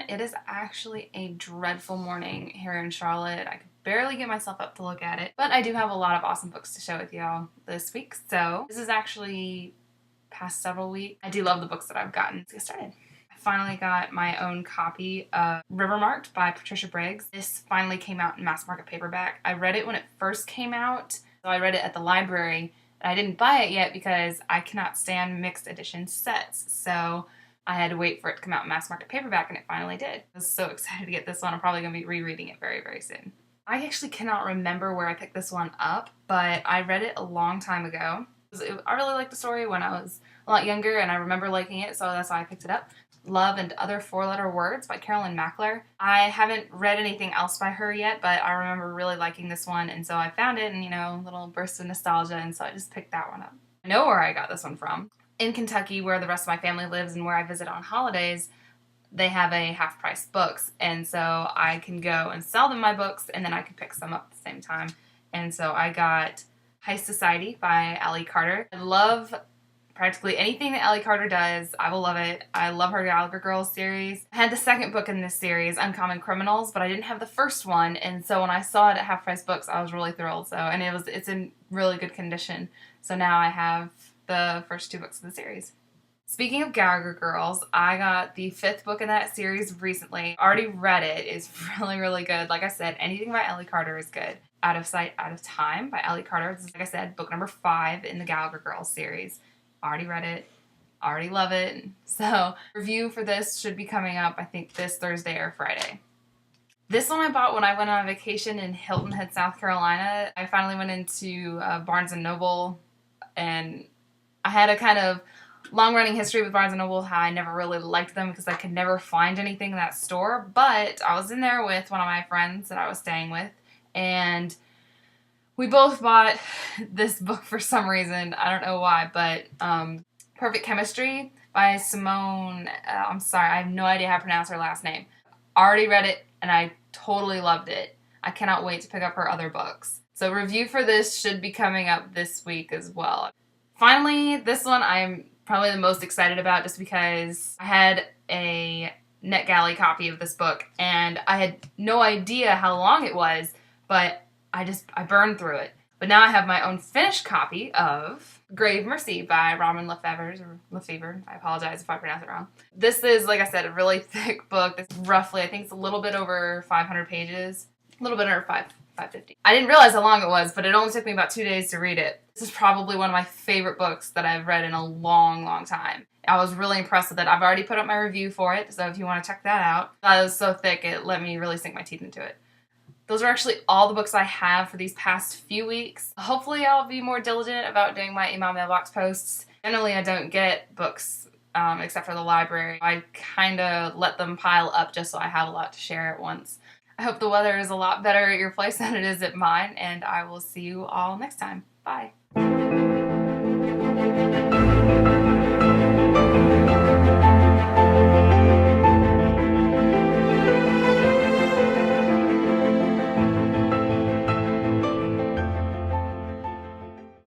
it is actually a dreadful morning here in Charlotte. I could barely get myself up to look at it, but I do have a lot of awesome books to share with y'all this week. So this is actually past several weeks. I do love the books that I've gotten. Let's get started. I finally got my own copy of Rivermarked by Patricia Briggs. This finally came out in mass market paperback. I read it when it first came out, so I read it at the library. I didn't buy it yet because I cannot stand mixed edition sets, so I had to wait for it to come out in mass market paperback, and it finally did. I was so excited to get this one. I'm probably going to be rereading it very, very soon. I actually cannot remember where I picked this one up, but I read it a long time ago. I really liked the story when I was a lot younger, and I remember liking it, so that's why I picked it up. Love and Other Four-Letter Words by Carolyn Mackler. I haven't read anything else by her yet, but I remember really liking this one, and so I found it, and a little burst of nostalgia, and so I just picked that one up. I know where I got this one from. In Kentucky, where the rest of my family lives and where I visit on holidays, they have a half-price books, and so I can go and sell them my books, and then I can pick some up at the same time. And so I got High Society by Allie Carter. I love practically anything that Allie Carter does. I will love it. I love her Gallagher Girls series. I had the second book in this series, Uncommon Criminals, but I didn't have the first one, and so when I saw it at Half Price Books, I was really thrilled. And it's in really good condition. So now I have the first two books of the series. Speaking of Gallagher Girls, I got the fifth book in that series recently. Already read it. It's really, really good. Like I said, anything by Allie Carter is good. Out of Sight, Out of Time by Allie Carter. This is, like I said, book number 5 in the Gallagher Girls series. Already read it. Already love it. So, review for this should be coming up, I think, this Thursday or Friday. This one I bought when I went on vacation in Hilton Head, South Carolina. I finally went into Barnes & Noble, and I had a kind of long-running history with Barnes & Noble, how I never really liked them because I could never find anything in that store, but I was in there with one of my friends that I was staying with, and we both bought this book for some reason. I don't know why, but Perfect Chemistry by Simone, I'm sorry, I have no idea how to pronounce her last name. Already read it, and I totally loved it. I cannot wait to pick up her other books. So review for this should be coming up this week as well. Finally, this one I'm probably the most excited about just because I had a NetGalley copy of this book, and I had no idea how long it was, but I burned through it. But now I have my own finished copy of Grave Mercy by Robin Lefevre. I apologize if I pronounce it wrong. This is, like I said, a really thick book. It's roughly, I think it's a little bit over 500 pages. A little bit under 550. I didn't realize how long it was, but it only took me about 2 days to read it. This is probably one of my favorite books that I've read in a long, long time. I was really impressed with it. I've already put up my review for it, so if you want to check that out. It was so thick, it let me really sink my teeth into it. Those are actually all the books I have for these past few weeks. Hopefully I'll be more diligent about doing my email mailbox posts. Generally I don't get books except for the library. I kind of let them pile up just so I have a lot to share at once. I hope the weather is a lot better at your place than it is at mine, and I will see you all next time. Bye.